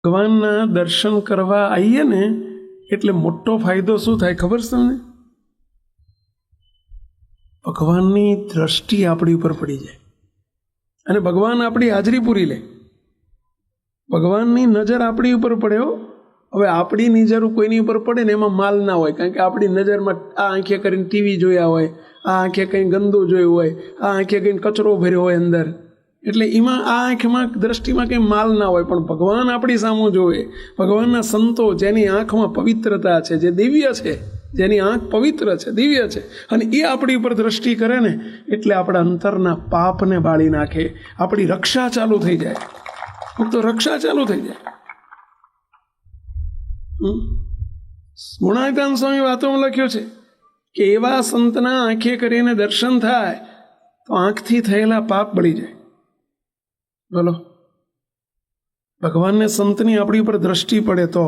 ભગવાનના દર્શન કરવા આવીએ ને એટલે મોટો ફાયદો શું થાય ખબર છે તમને? ભગવાનની દ્રષ્ટિ આપણી ઉપર પડી જાય અને ભગવાન આપણી હાજરી પૂરી લે. ભગવાનની નજર આપણી ઉપર પડ્યો. હવે આપણી નજર કોઈની ઉપર પડે ને એમાં માલ ના હોય, કારણ કે આપણી નજરમાં આ આંખે કરીને ટીવી જોયા હોય, આ આંખે કંઈ ગંદુ જોયું હોય, આ આંખે કંઈ કચરો ભર્યો હોય અંદર, એટલે એમાં આ આંખમાં દ્રષ્ટિમાં કંઈ માલ ના હોય. પણ ભગવાન આપણી સામું જોવે. ભગવાનના સંતો જેની આંખમાં પવિત્રતા છે, જે દિવ્ય છે, જેની આંખ પવિત્ર છે, દિવ્ય છે, અને એ આપણી ઉપર દ્રષ્ટિ કરે ને એટલે આપણા અંતરના પાપને બાળી નાખે. આપણી રક્ષા ચાલુ થઈ જાય. તો રક્ષા ચાલુ થઈ જાય. ગુણાતીતાનંદ સ્વામી વાતોમાં લખ્યું છે કે એવા સંતના આંખે કરીને દર્શન થાય તો આંખથી થયેલા પાપ બળી જાય. બોલો, ભગવાનને સંતની આપણી ઉપર દ્રષ્ટિ પડે તો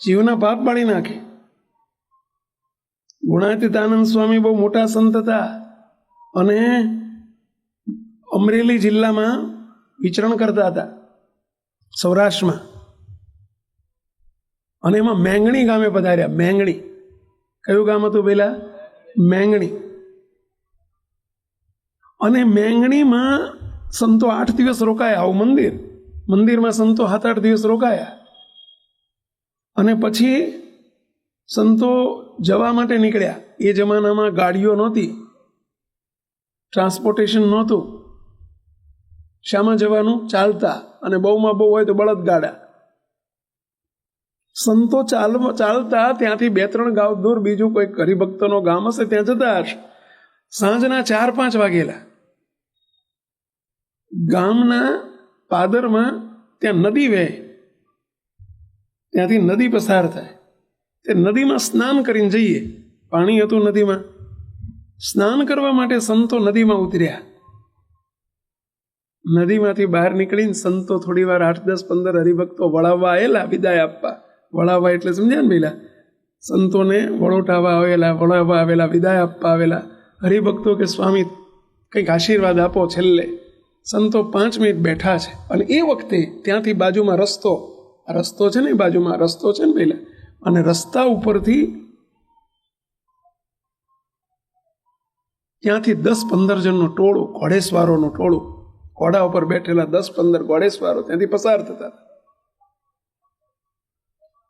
જીવના પાપ બાળી નાખે. ગુણાતીતાનંદ સ્વામી બહુ મોટા સંત હતા અને અમરેલી જિલ્લામાં વિચરણ કરતા હતા, સૌરાષ્ટ્રમાં. અને એમાં મેંગણી ગામે પધાર્યા. મેંગણી કયું ગામ હતું પેલા? મેંગણી. અને મેંગણીમાં સંતો 8 દિવસ રોકાયા. આવું મંદિરમાં સંતો 7-8 દિવસ રોકાયા. અને પછી સંતો જવા માટે નીકળ્યા. એ જમાનામાં ગાડીઓ નહોતી, ટ્રાન્સપોર્ટેશન નહોતું. શામાં જવાનું? ચાલતા, અને બહુમાં બહુ હોય તો બળદગાડા. સંતો ચાલતા ત્યાંથી 2-3 ગામ દૂર બીજું કોઈ હરિભક્તોનો ગામ હશે ત્યાં જતા હશે. સાંજના 4-5 વાગેલા. ગામના પાદરમાં ત્યાં નદી વહે, ત્યાંથી નદી પસાર થાય. તે નદીમાં સ્નાન કરીને જઈએ. પાણી હતું નદીમાં. સ્નાન કરવા માટે સંતો નદીમાં ઉતર્યા. નદીમાંથી બહાર નીકળીને સંતો થોડી વાર 8-10-15 હરિભક્તો વળાવવા આવેલા, વિદાય આપવા. વળાવવા એટલે સમજ્યા ને પેલા? સંતોને વળાવવા આવેલા, વિદાય આપવા આવેલા હરિભક્તો કે સ્વામી કંઈક આશીર્વાદ આપો છેલ્લે. સંતો 5 મિનિટ બેઠા છે. અને એ વખતે ત્યાંથી બાજુમાં રસ્તો છે ને, બાજુમાં રસ્તો છે ને પેલા, અને રસ્તા ઉપરથી ત્યાંથી 10-15 જણનું ટોળું, ઘોડેસવારોનું ટોળું, ઘોડા ઉપર બેઠેલા 10-15 ઘોડેસવારો ત્યાંથી પસાર થતા.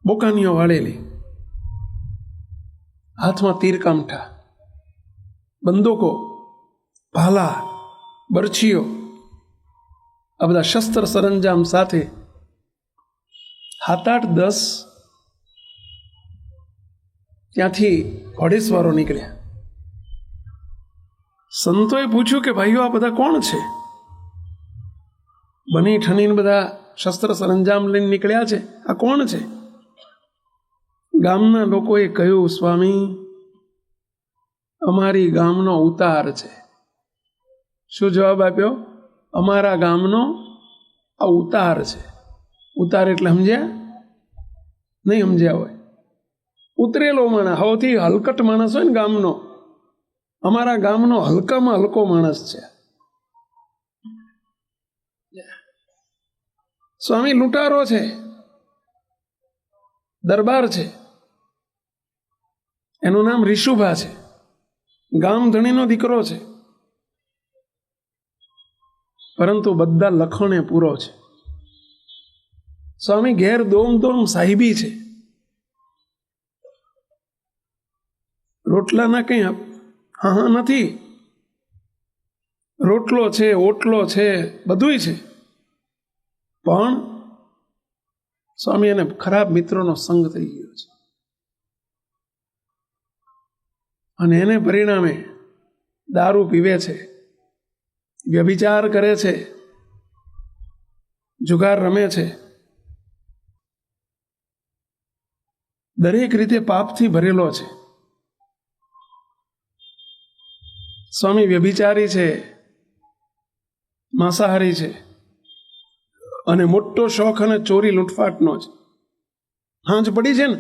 બોકાનીઓ વાળેલી, હાથમાં તીરકામઠા, બંદૂકો, ભાલા, બરછીઓ, આ બધા શસ્ત્ર સરંજામ સાથે 7-8-10 ત્યાંથી ઘોડેસવારો નીકળ્યા. સંતોએ પૂછ્યું કે ભાઈઓ આ બધા કોણ છે? બની ઠનીને બધા શસ્ત્ર સરંજામ લઈને નીકળ્યા છે, આ કોણ છે? ગામના લોકોએ કહ્યું, સ્વામી અમારી ગામનો ઉતાર છે. શું જવાબ આપ્યો? અમારા ગામનો આ ઉતાર છે. ઉતાર એટલે સમજ્યા? નહીં સમજ્યા હોય. ઉતરેલો માણસ, સૌથી હલકટ માણસ હોય ને ગામનો. અમારા ગામનો હલકામાં હલકો માણસ છે. સ્વામી લૂંટારો છે, દરબાર છે, એનું નામ રીશુભા છે, ગામ ધણીનો દીકરો છે, પરંતુ બધા લખણે પૂરો છે. સ્વામી ઘેર દોમ સાહિબી છે. રોટલાના કંઈ હા નથી. રોટલો છે, ઓટલો છે, બધુંય છે. પણ સ્વામી એને ખરાબ મિત્રોનો સંગ થઈ ગયો છે. અને એને પરિણામે દારૂ પીવે છે, વ્યભિચાર કરે છે, જુગાર રમે છે. દરેક રીતે પાપથી ભરેલો છે. સ્વામી વ્યભિચારી છે, માંસાહારી છે, અને મોટો શોખ અને ચોરી લૂંટફાટનો છે. હાંજ પડી છે ને,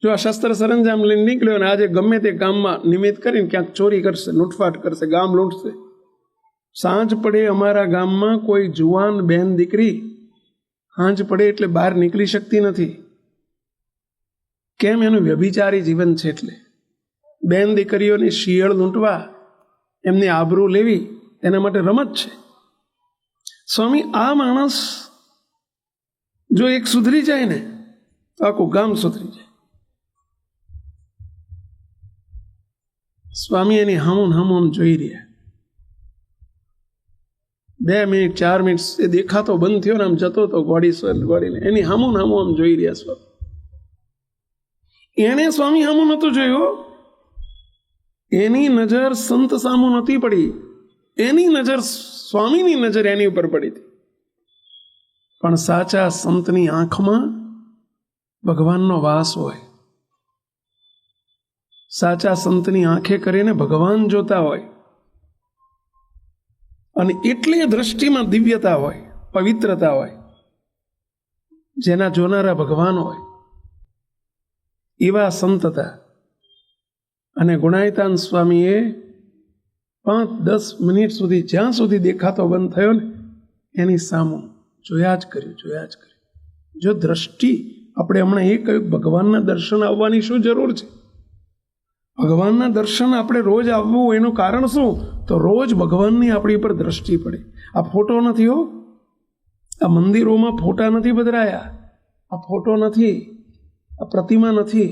જો આ શસ્ત્ર સરંજામ લઈને નીકળ્યો ને આજે ગમે તે ગામમાં નિમિત્ત કરીને ક્યાંક ચોરી કરશે, લૂંટફાટ કરશે, ગામ લૂંટશે. સાંજ પડે અમારા ગામમાં કોઈ જુવાન બેન દીકરી સાંજ પડે એટલે બહાર નીકળી શકતી નથી. કેમ? એનું વ્યભિચારી જીવન છે. એટલે બેન દીકરીઓની શિયળ લૂંટવા, એમની આબરૂ લેવી, એના માટે રમત છે. સ્વામી, આ માણસ જો એક સુધરી જાય ને તો આખું ગામ સુધરી જાય. સ્વામી એની હામું આમ જોઈ રહ્યા. 2 મિનિટ 4 મિનિટ એ દેખાતો બંધ થયો ને આમ જતો તો ગોળીને એની હામું આમ જોઈ રહ્યા. સ્વામી એને સ્વામી હામું નહોતું જોયું. એની નજર સંત સામું નથી પડી, એની નજર સ્વામીની નજર એની ઉપર પડી હતી. પણ સાચા સંતની આંખમાં ભગવાનનો વાસ હોય. સાચા સંતની આંખે કરીને ભગવાન જોતા હોય, અને એટલી દ્રષ્ટિમાં દિવ્યતા હોય, પવિત્રતા હોય, જેના જોનારા ભગવાન હોય. એવા સંત હતા. અને ગુણાયતાન સ્વામીએ 5-10 મિનિટ સુધી, જ્યાં સુધી દેખાતો બંધ થયો ને, એની સામું જોયા જ કર્યું. જો દ્રષ્ટિ, આપણે હમણાં એ કહ્યું ભગવાનના દર્શન આવવાની શું જરૂર છે? ભગવાનના દર્શન આપણે રોજ આવવું, એનું કારણ શું? તો રોજ ભગવાનની આપણી ઉપર દ્રષ્ટિ પડે. આ ફોટો નથી હો, આ મંદિરોમાં ફોટા નથી પધરાયા, આ ફોટો નથી, આ પ્રતિમા નથી.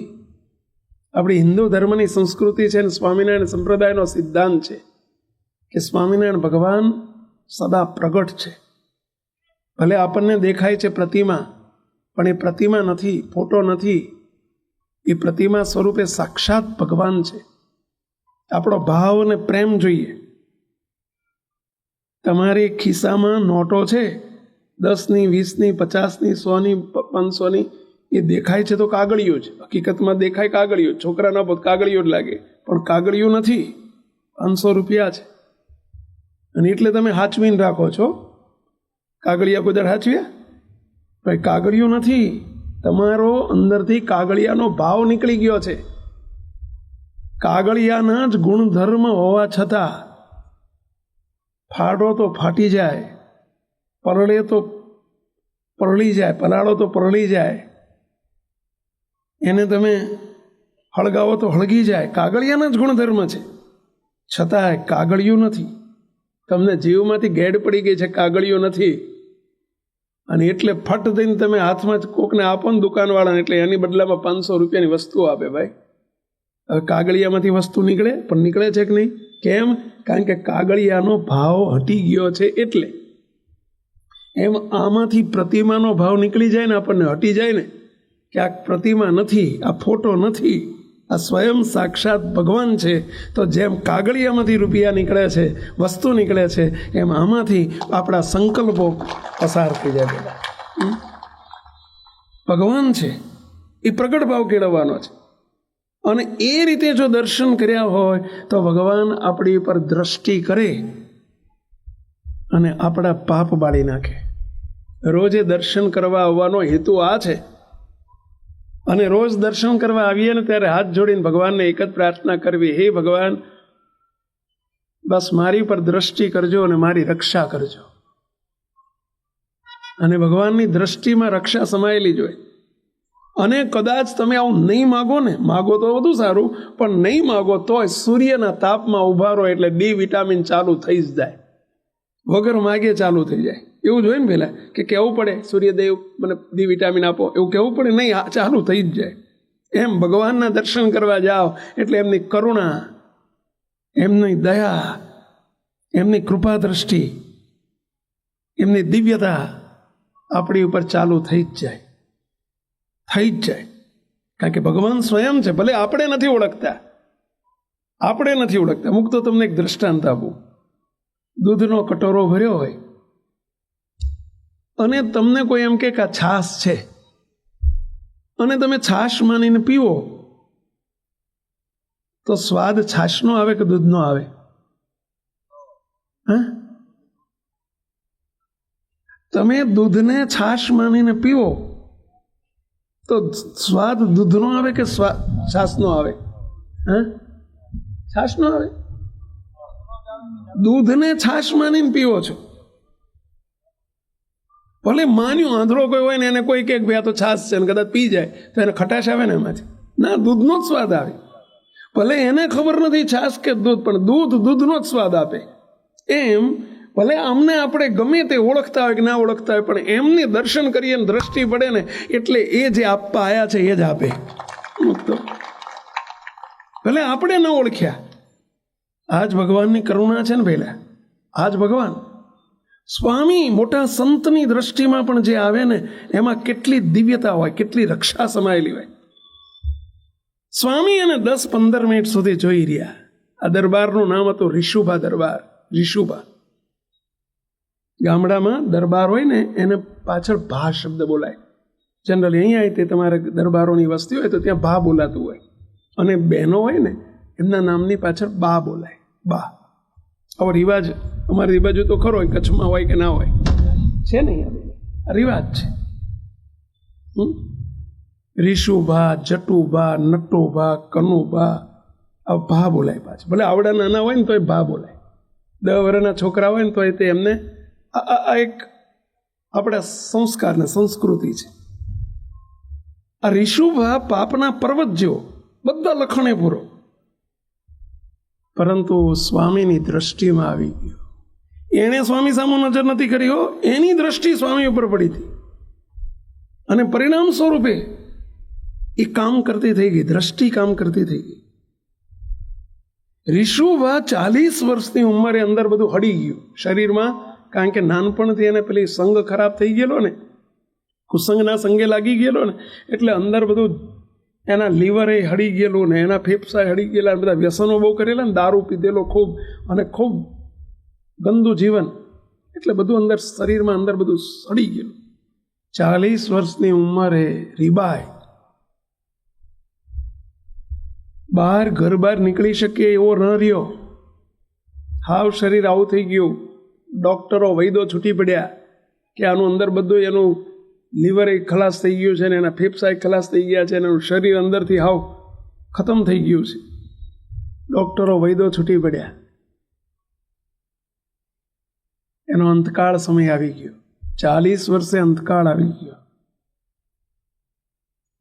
આપણી હિન્દુ ધર્મની સંસ્કૃતિ છે અને સ્વામિનારાયણ સંપ્રદાયનો સિદ્ધાંત છે કે સ્વામિનારાયણ ભગવાન સદા પ્રગટ છે. ભલે આપણને દેખાય છે પ્રતિમા, પણ એ પ્રતિમા નથી, ફોટો નથી. એ પ્રતિમા સ્વરૂપે સાક્ષાત ભગવાન છે. આપણો ભાવ અને પ્રેમ જોઈએ. તમારી ખિસ્સામાં નોટો છે, 10ની, 20ની, 50ની, 100ની, 500ની, એ દેખાય છે તો કાગળિયો છે. હકીકતમાં દેખાય કાગળિયો, છોકરાના પોત કાગળિયો જ લાગે, પણ કાગળિયું નથી, 500 રૂપિયા છે. અને એટલે તમે હાચવીને રાખો છો. કાગળિયા કોઈ દર હાચવ્યા? ભાઈ, કાગળિયું નથી. તમારો અંદરથી કાગળિયાનો ભાવ નીકળી ગયો છે. કાગળિયાના જ ગુણધર્મ હોવા છતાં ફાડો તો ફાટી જાય, પરળે તો પરળી જાય, પલાળો તો પરળી જાય, એને તમે હળગાવો તો હળગી જાય. કાગળિયાના જ ગુણધર્મ છે, છતાંય કાગળિયું નથી. તમને જીવમાંથી ગેડ પડી ગઈ છે, કાગળિયું નથી. અને એટલે ફટ દઈને તમે હાથમાં જ કોકને આપો ને દુકાનવાળાને, એટલે એની બદલામાં 500 રૂપિયાની વસ્તુ આપે. ભાઈ, હવે કાગળિયામાંથી વસ્તુ નીકળે? પણ નીકળે છે કે નહીં? કેમ? કારણ કે કાગળિયાનો ભાવ હટી ગયો છે. એટલે એમ આમાંથી પ્રતિમાનો ભાવ નીકળી જાય ને, આપણને હટી જાય ને, કે આ પ્રતિમા નથી, આ ફોટો નથી, આ સ્વયં સાક્ષાત ભગવાન છે. તો જેમ કાગળિયામાંથી રૂપિયા નીકળે છે, વસ્તુ નીકળે છે, એમ આમાંથી આપણા સંકલ્પો પસાર થઈ જાય. બધા ભગવાન છે, એ પ્રગટ ભાવ કેળવવાનો છે. અને એ રીતે જો દર્શન કર્યા હોય તો ભગવાન આપણી પર દ્રષ્ટિ કરે અને આપણા પાપ બાળી નાખે. રોજે દર્શન કરવા આવવાનો હેતુ આ છે. અને રોજ દર્શન કરવા આવીએ ને ત્યારે હાથ જોડીને ભગવાનને એક જ પ્રાર્થના કરવી, હે ભગવાન, બસ મારી પર દ્રષ્ટિ કરજો અને મારી રક્ષા કરજો. અને ભગવાનની દ્રષ્ટિમાં રક્ષા સમાયેલી જ હોય. અને કદાચ તમે આવું નહીં માગો ને, માગો તો વધુ સારું, પણ નહીં માગો તોય સૂર્યના તાપમાં ઊભા રહો એટલે ડી વિટામિન ચાલુ થઈ જ જાય. વગર માગે ચાલુ થઈ જાય. એવું જોઈએ ને પહેલાં કે કહેવું પડે, સૂર્યદેવ મને ડી વિટામિન આપો, એવું કહેવું પડે? નહીં, ચાલુ થઈ જ જાય. એમ ભગવાનના દર્શન કરવા જાઓ એટલે એમની કરુણા, એમની દયા, એમની કૃપા દ્રષ્ટિ, એમની દિવ્યતા આપણી ઉપર ચાલુ થઈ જ જાય. કારણ કે ભગવાન સ્વયં છે. ભલે આપણે નથી ઓળખતા. અમુક તો તમને એક દ્રષ્ટાંત આપું. દૂધનો કટોરો ભર્યો હોય અને તમને કોઈ એમ કે આ છાશ છે, અને તમે છાશ માનીને પીવો, તો સ્વાદ છાશનો આવે કે દૂધનો આવે? હા, તમે દૂધને છાશ માનીને પીવો તો સ્વાદ દૂધનો આવે કે છાશનો આવે? હા, છાશનો આવે. દૂધને છાશ માનીને પીવો છો. ભલે માન્યું આંધળો કોઈ હોય ને એને કોઈ કે ભાઈ આ તો છાશ છે ને કદાચ પી જાય તો એને ખટાશ આવે ને એમાંથી. ના, દૂધનો જ સ્વાદ આવે. ભલે એને ખબર નથી છાશ કે દૂધ, પણ દૂધનો જ સ્વાદ આપે. એમ ભલે અમને આપણે ગમે તે ઓળખતા હોય કે ના ઓળખતા હોય, પણ એમને દર્શન કરીએ ને દ્રષ્ટિ પડે ને એટલે એ જે આપવા આવ્યા છે એ જ આપે. ભલે આપણે ન ઓળખ્યા, આજ ભગવાનની કરુણા છે ને પહેલા. આજ ભગવાન સ્વામી મોટા સંતની દ્રષ્ટિમાં પણ જે આવે ને એમાં કેટલી દિવ્યતા હોય, કેટલી રક્ષા સમાયેલી હોય. સ્વામી એને 10-15 મિનિટ સુધી જોઈ રહ્યા. આ દરબારનું નામ હતું રિશુભા દરબાર. રિશુભા ગામડામાં દરબાર હોય ને એને પાછળ ભા શબ્દ બોલાય. જનરલી અહીંયા તે તમારે દરબારોની વસ્તી હોય તો ત્યાં ભા બોલાતું હોય, અને બહેનો હોય ને એમના નામની પાછળ બા બોલાય. બા આવો રિવાજ અમારી બાજુ તો ખરો, કચ્છમાં હોય કે ના હોય, છે ને આ રિવાજ છે. રીશુભા, જટુભા, નટુભા, કનુભા, આ ભા બોલાય પાછળ. ભલે આવડા નાના હોય ને તો એ ભા બોલાય. 10 વર્ષના છોકરા હોય ને તો તે એમને આ એક આપણા સંસ્કાર ને સંસ્કૃતિ છે. આ રીશુભા પાપના પર્વત જેવો, બધા લખણે પૂરો, પરંતુ સ્વામીની દ્રષ્ટિમાં આવી ગયો. એણે સ્વામી સામુ નજર નથી કરી હો, એની દ્રષ્ટિ સ્વામી ઉપર પડી હતી, અને પરિણામ સ્વરૂપે એ કામ કરતી થઈ ગઈ, દ્રષ્ટિ કામ કરતી થઈ ગઈ. રીશુભા 40 વર્ષની ઉંમરે અંદર બધું હળી ગયું શરીરમાં, કારણ કે નાનપણથી એને પેલી સંગ ખરાબ થઈ ગયેલો ને, કુસંગના સંગે લાગી ગયેલો ને, એટલે અંદર બધું એના લીવરે હળી ગયેલું ને એના ફેફસા હળી ગયેલા, બધા વ્યસનો બહુ કરેલા ને, દારૂ પીધેલો ખૂબ, અને ખૂબ ગંદુ જીવન, એટલે બધું અંદર શરીરમાં અંદર બધું સડી ગયેલું. 40 વર્ષની ઉંમરે રીબાય ઘર બહાર નીકળી શકે એવો ન રહ્યો. હાવ શરીર આવું થઈ ગયું. ડૉક્ટરો વૈદો છૂટી પડ્યા કે આનું અંદર બધું એનું લીવર ખલાસ થઈ ગયું છે ને એના ફેફસા ખલાસ થઈ ગયા છે, એનું શરીર અંદરથી હાવ ખતમ થઈ ગયું છે. ડૉક્ટરો વૈદો છૂટી પડ્યા. એનો અંતકાળ સમય આવી ગયો. 40 વર્ષે અંતકાળ આવી ગયો.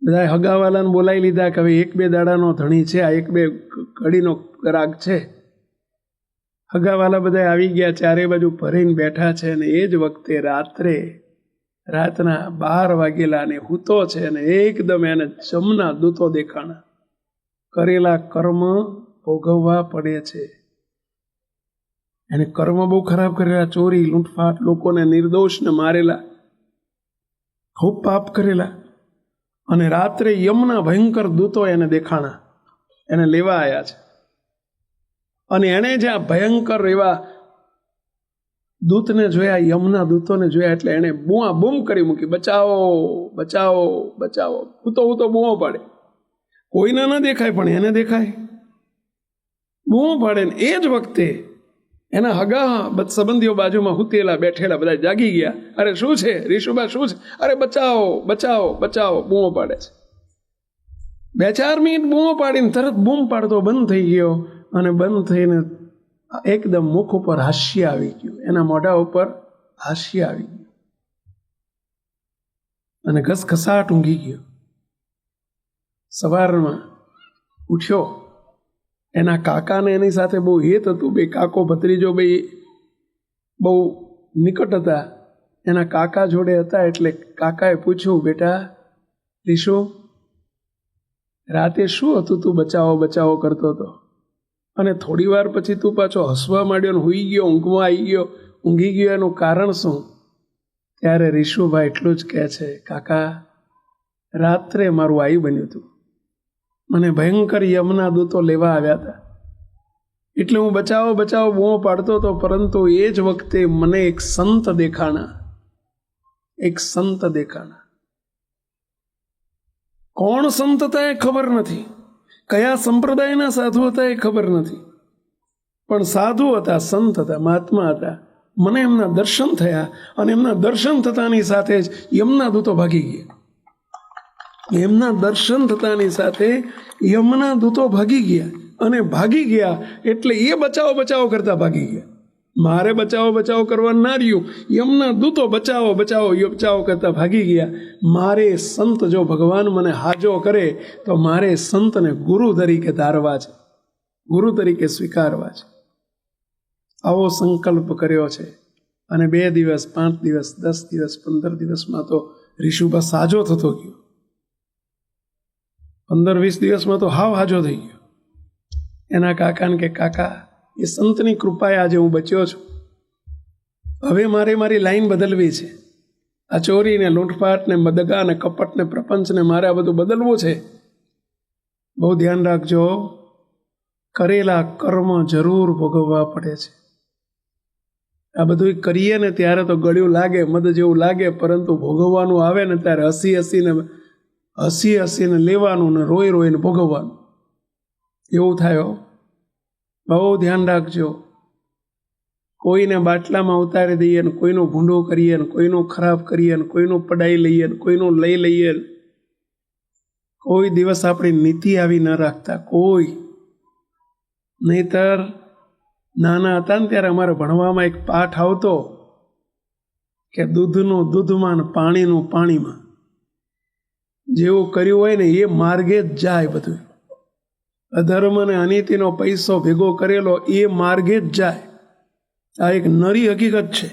બધા હગાવાલાને બોલાવી લીધા કે હવે 1-2 દાડાનો ધણી છે, આ 1-2 ઘડીનો ગ્રાહક છે. હગાવાલા બધા આવી ગયા, ચારે બાજુ ભરીને બેઠા છે, અને એ જ વખતે રાતના 12 વાગેલા ને હૂતો છે, અને એકદમ એને જમના દૂતો દેખાણા. કરેલા કર્મ ભોગવવા પડે છે. એને કર્મ બહુ ખરાબ કરેલા, ચોરી, લૂંટફાટ, લોકોને નિર્દોષને મારેલા, ખૂબ પાપ કરેલા, અને રાત્રે યમના ભયંકર દૂતો એને દેખાણા, એને લેવા આવ્યા છે. અને એણે જ્યાં ભયંકર એવા દૂતને જોયા, યમના દૂતોને જોયા, એટલે એણે બૂમ કરી મૂકી, બચાવો બચાવો બચાવો. હું તો બૂમો પાડે, કોઈને ન દેખાય પણ એને દેખાય, બૂમો પાડે. ને એ જ વખતે એના હગા સંબંધીઓ બાજુમાં હુતેલા બેઠેલા બધા જાગી ગયા. અરે શું છે રીશુભા, શું છે? અરે બચાવો બચાવો બચાવો, બૂમો પાડે છે. 2-4 મિનિટ બૂમો પાડીને તરત બૂમ પાડતો બંધ થઈ ગયો, અને બંધ થઈને એકદમ મુખ ઉપર હાસ્ય આવી ગયું, એના મોઢા ઉપર હાસ્ય આવી ગયું, અને ઘસઘસાટ ઊંઘી ગયો. સવારમાં ઉઠ્યો. એના કાકાને એની સાથે બહુ હેત હતું, બે કાકો ભત્રીજો બે બહુ નિકટ હતા. એના કાકા જોડે હતા, એટલે કાકાએ પૂછ્યું, બેટા રીશુ, રાતે શું હતું તું બચાવો બચાવો કરતો હતો, અને થોડી વાર પછી તું પાછો હસવા માંડ્યો ને હુઈ ગયો, ઊંઘમાં આવી ગયો, ઊંઘી ગયો, એનું કારણ શું? ત્યારે રીશુભાઈ એટલું જ કહે છે, કાકા રાત્રે મારું આઈ બન્યું હતું, મને ભયંકર યમના દૂતો લેવા આવ્યા હતા, એટલે હું બચાવો બચાવો બૂમો પાડતો હતો, પરંતુ એ જ વખતે મને એક સંત દેખાણા. કોણ સંત હતા એ ખબર નથી, કયા સંપ્રદાયના સાધુ હતા એ ખબર નથી, પણ સાધુ હતા, સંત હતા, મહાત્મા હતા. મને એમના દર્શન થયા, અને એમના દર્શન થતાની સાથે જ યમના દૂતો ભાગી ગયા. એમના દર્શન થતાની સાથે યમના દૂતો ભાગી ગયા, અને ભાગી ગયા એટલે એ બચાવો બચાવો કરતા ભાગી ગયા. મારે બચાવો બચાવો કરવા ના રહ્યું, યમના દૂતો બચાવો બચાવો બચાવો કરતા ભાગી ગયા. મારે સંત જો ભગવાન મને હાજો કરે તો મારે સંતને ગુરુ તરીકે ધારવા છે, ગુરુ તરીકે સ્વીકારવા છે. આવો સંકલ્પ કર્યો છે. અને 2 દિવસ 5 દિવસ 10 દિવસ 15 દિવસમાં તો ઋષુભા સાજો થતો ગયો. 15-20 દિવસમાં તો હાવ હાજો થઈ ગયો. એના કાકાને કે કાકા, એ સંતની કૃપાએ આજે હું બચ્યો છું. હવે મારે મારી લાઈન બદલવી છે. આ ચોરીને લૂંટફાટ ને મદગા ને કપટ ને પ્રપંચને મારે આ બધું બદલવું છે. બહુ ધ્યાન રાખજો, કરેલા કર્મ જરૂર ભોગવવા પડે છે. આ બધું કરીએ ને ત્યારે તો ગળ્યું લાગે, મદ જેવું લાગે, પરંતુ ભોગવવાનું આવે ને ત્યારે હસી હસીને લેવાનું ને રોઈ રોઈને ભોગવવાનું, એવું થાય. બહુ ધ્યાન રાખજો. કોઈને બાટલામાં ઉતારી દઈએ ને કોઈનું ભૂંડું કરીએ ને કોઈનું ખરાબ કરીએ ને કોઈનું પડાઈ લઈએ ને કોઈનું લઈ લઈએ. કોઈ દિવસ આપણી નીતિ આવી ન રાખતા, કોઈ. નહીતર નાના હતા ને ત્યારે અમારે ભણવામાં એક પાઠ આવતો કે દૂધનું દૂધમાં ને પાણીનું પાણીમાં. જેવું કર્યું હોય ને એ માર્ગે જ જાય બધું. અધર્મ અને અનીતિનો પૈસો ભેગો કરેલો એ માર્ગે જ જાય. આ એક નરી હકીકત છે.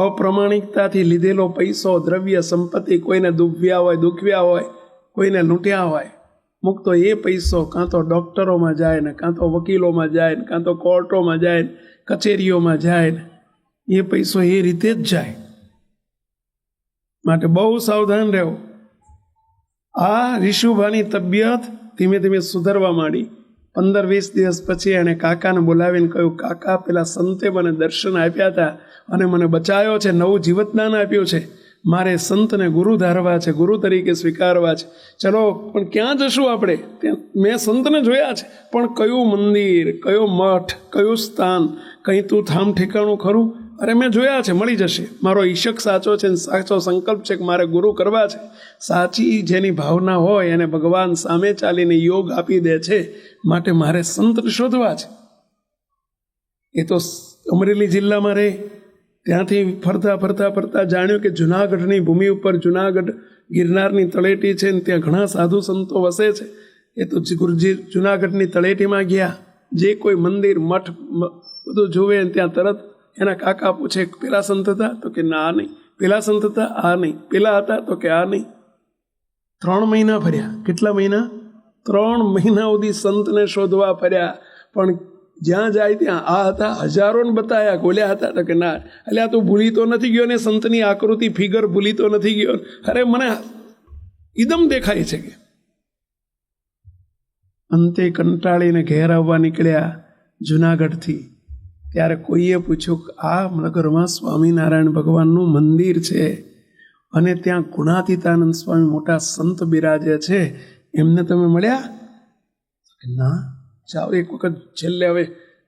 અપ્રમાણિકતાથી લીધેલો પૈસો, દ્રવ્ય, સંપત્તિ કોઈને દુખ્યા હોય, કોઈને લૂંટ્યા હોય, મૂકતો એ પૈસો કાં તો ડૉક્ટરોમાં જાય ને કાં તો વકીલોમાં જાય ને કાં તો કોર્ટોમાં જાય ને કચેરીઓમાં જાય ને એ પૈસો એ રીતે જ જાય. માટે બહુ સાવધાન રહેવું. આ ઋષુભાની તબિયત ધીમે ધીમે સુધરવા માંડી. 15-20 દિવસ પછી એણે કાકાને બોલાવીને કહ્યું, કાકા, પેલા સંતે મને દર્શન આપ્યા હતા અને મને બચાયો છે, નવું જીવતદાન આપ્યું છે. મારે સંતને ગુરુ ધારવા છે, ગુરુ તરીકે સ્વીકારવા છે. ચલો, પણ ક્યાં જશું આપણે? મેં સંતને જોયા છે, પણ કયું મંદિર, કયો મઠ, કયું સ્થાન, કંઈ તું થામ ઠેકાણું ખરું? અરે મેં જોયા છે, મળી જશે. મારો ઈશક સાચો છે, સાચો સંકલ્પ છે કે મારે ગુરુ કરવા છે. સાચી જેની ભાવના હોય એને ભગવાન સામે ચાલીને યોગ આપી દે છે. માટે મારે સંત શોધવા છે. એ તો અમરેલી જિલ્લામાં રહે, ત્યાંથી ફરતા ફરતા ફરતા જાણ્યું કે જુનાગઢની ભૂમિ ઉપર, જુનાગઢ ગિરનારની તળેટી છે ને ત્યાં ઘણા સાધુ સંતો વસે છે. એ તો ગુરુજી જુનાગઢની તળેટીમાં ગયા. જે કોઈ મંદિર, મઠ બધું જોવે ત્યાં તરત એના કાકા પૂછે, પેલા સંત હતા? તો કે ના, આ નહીં. પેલા સંત હતા? આ નહીં. પેલા હતા? તો કે આ નહીં. 3 મહિના ફર્યા. કેટલા મહિના? 3 મહિના સુધી સંતને શોધવા ફર્યા. પણ જ્યાં જાય ત્યાં આ હતા, હજારોને બતાયા, બોલ્યા હતા? તો કે ના. એટલે આ તું ભૂલી તો નથી ગયો ને સંતની આકૃતિ, ફિગર ભૂલી તો નથી ગયો? અરે મને ઇદમ દેખાય છે કે. અંતે કંટાળીને ઘેર આવવા નીકળ્યા જુનાગઢથી. ત્યારે કોઈએ પૂછ્યું, આ નગરમાં સ્વામિનારાયણ ભગવાનનું મંદિર છે અને ત્યાં ગુણાતીતાનંદ સ્વામી મોટા સંત બિરાજે છે, એમને તમે મળ્યા? ના. જાઓ એક વખત છેલ્લે, હવે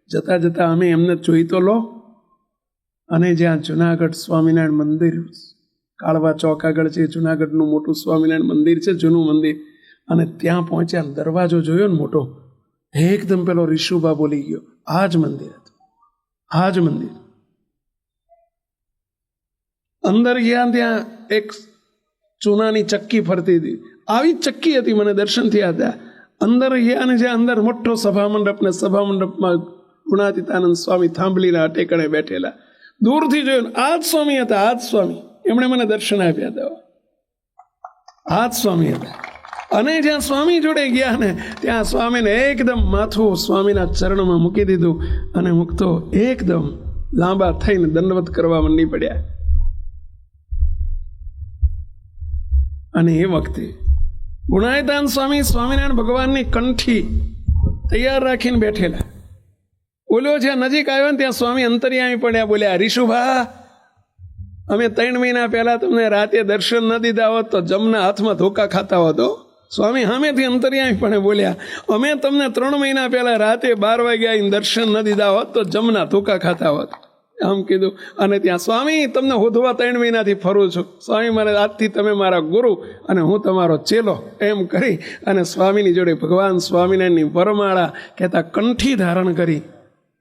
જતા જતા અમે એમને જોઈ તો લો. અને જ્યાં જુનાગઢ સ્વામિનારાયણ મંદિર, કાળવા ચોક આગળ છે, જુનાગઢનું મોટું સ્વામિનારાયણ મંદિર છે, જૂનું મંદિર. અને ત્યાં પહોંચ્યા, દરવાજો જોયો ને મોટો, એકદમ પેલો ઋષુભા બોલી ગયો, આ જ મંદિર હતું, આ જ મંદિર. અંદર ગયા ત્યાં એક ચૂનાની ચક્કી ફરતી હતી. આવી જ ચક્કી હતી, મને દર્શન થયા હતા. અંદર ગયા અને જ્યાં અંદર મોટો સભામંડપ ને સભામંડપમાં ગુણાતીતાનંદ સ્વામી થાંભલીના ટેકણે બેઠેલા. દૂરથી જોયું, આ જ સ્વામી હતા, આ જ સ્વામી. એમણે મને દર્શન આપ્યા હતા. આ જ સ્વામી હતા. અને જ્યાં સ્વામી જોડે ગયા ને ત્યાં સ્વામીને એકદમ માથું સ્વામીના ચરણમાં મૂકી દીધું અને મૂકતો એકદમ લાંબા થઈને દંડવત કરવા મંડી પડ્યા. અને એ વખતે ગુણાતીતાનંદ સ્વામી સ્વામિનારાયણ ભગવાનની કંઠી તૈયાર રાખીને બેઠેલા. બોલ્યો જ્યાં નજીક આવ્યો ને ત્યાં સ્વામી અંતર્યામી પડ્યા. બોલ્યા, ઋષુભા, અમે 3 મહિના પહેલા તમને રાતે દર્શન ન દીધા હોત તો જમના હાથમાં ધોકા ખાતા હોત. સ્વામી સામેથી અંતર્યામી પણ બોલ્યા, અમે તમને 3 મહિના પહેલા રાતે 12 વાગ્યા દર્શન ન દીધા હોત તો જમના ધોકા ખાતા હોત. આમ કીધું. અને ત્યાં સ્વામી તમને હોધવા 3 મહિનાથી ફરું છું. સ્વામી મારે આજથી તમે મારા ગુરુ અને હું તમારો ચેલો, એમ કરી અને સ્વામીની જોડે ભગવાન સ્વામિનારાયણની વરમાળા કહેતા કંઠી ધારણ કરી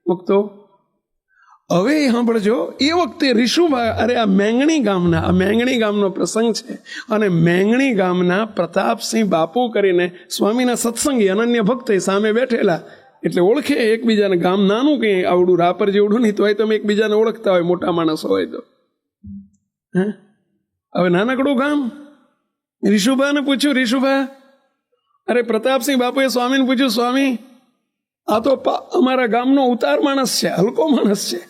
મૂકતો. હવે સાંભળજો, એ વખતે ઋષુભા, અરે આ મેંગણી ગામનો પ્રસંગ છે, અને મેંગણી ગામના પ્રતાપસિંહ બાપુ કરીને સ્વામીના સત્સંગી અનન્ય ભક્ત સામે બેઠેલા, એટલે ઓળખે એકબીજાને. ગામ નાનું કંઈ આવડું રાપર જેવડું નહીં, તો તમે એકબીજાને ઓળખતા હોય, મોટા માણસો હોય તો. હવે નાનકડું ગામ. ઋષુભાને પૂછ્યું, ઋષુભા, અરે પ્રતાપસિંહ બાપુએ સ્વામીને પૂછ્યું, સ્વામી આ તો અમારા ગામનો ઉતાર માણસ છે, હલકો માણસ છે,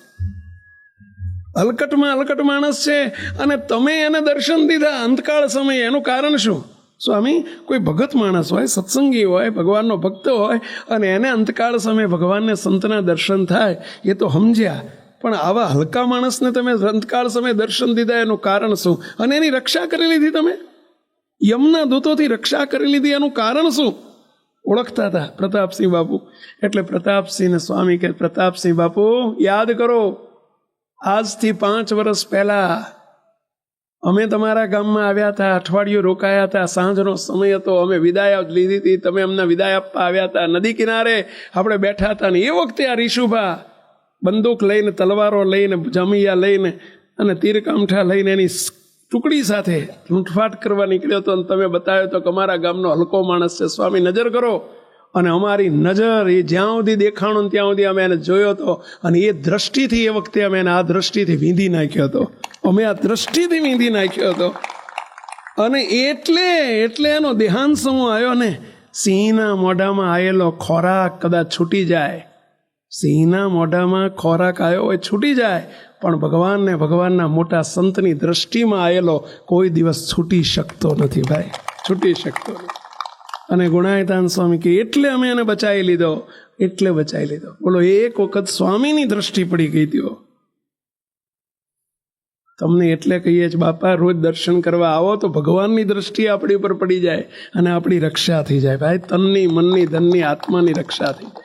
હલકટ માણસ છે, અને તમે એને દર્શન દીધા અંતકાળ સમયે, એનું કારણ શું? સ્વામી, કોઈ ભગત માણસ હોય, સત્સંગી હોય, ભગવાનનો ભક્ત હોય, અને એને અંતકાળ સમયે ભગવાનને સંતના દર્શન થાય એ તો સમજ્યા, પણ આવા હલકા માણસને તમે અંતકાળ સમયે દર્શન દીધા એનું કારણ શું? અને એની રક્ષા કરી લીધી તમે, યમના દૂતોથી રક્ષા કરી લીધી, એનું કારણ શું? ઓળખતા હતા પ્રતાપસિંહ બાપુ. એટલે પ્રતાપસિંહને સ્વામી કે, પ્રતાપસિંહ બાપુ યાદ કરો, આજથી 5 વર્ષ પહેલા અમે તમારા ગામમાં આવ્યા હતા, અઠવાડિયું રોકાયા હતા, સાંજનો સમય હતો, અમે વિદાય લીધી હતી, તમે અમને વિદાય આપવા આવ્યા હતા, નદી કિનારે આપણે બેઠા હતા, ને એ વખતે આ ઋષુભા બંદૂક લઈને, તલવારો લઈને, જમૈયા લઈને અને તીરકામઠા લઈને એની ટુકડી સાથે લૂંટફાટ કરવા નીકળ્યો હતો, અને તમે બતાવ્યો તો કે અમારા ગામનો હલકો માણસ છે. સ્વામી નજર કરો, અને અમારી નજર એ જ્યાં સુધી દેખાણું ત્યાં સુધી અમે એને જોયો હતો, અને એ દ્રષ્ટિથી એ વખતે અમે એને આ દ્રષ્ટિથી વીંધી નાખ્યો હતો, અમે આ દ્રષ્ટિથી વીંધી નાખ્યો હતો. અને એટલે એનો દેહાંત સમૂહ આવ્યો ને. સિંહના મોઢામાં આવેલો ખોરાક કદાચ છૂટી જાય, સિંહના મોઢામાં ખોરાક આવ્યો હોય છૂટી જાય, પણ ભગવાનને, ભગવાનના મોટા સંતની દ્રષ્ટિમાં આવેલો કોઈ દિવસ છૂટી શકતો નથી ભાઈ, છૂટી શકતો નથી. અને ગુણાયતાન સ્વામી કે એટલે અમે એને બચાવી લીધો, એટલે બચાવી લીધો. બોલો, એક વખત સ્વામીની દ્રષ્ટિ પડી ગઈ હતી. તમને એટલે કહીએ જ બાપા, રોજ દર્શન કરવા આવો તો ભગવાનની દ્રષ્ટિ આપણી ઉપર પડી જાય, અને આપણી રક્ષા થઈ જાય ભાઈ, તનની, મનની, ધનની, આત્માની રક્ષા થઈ જાય.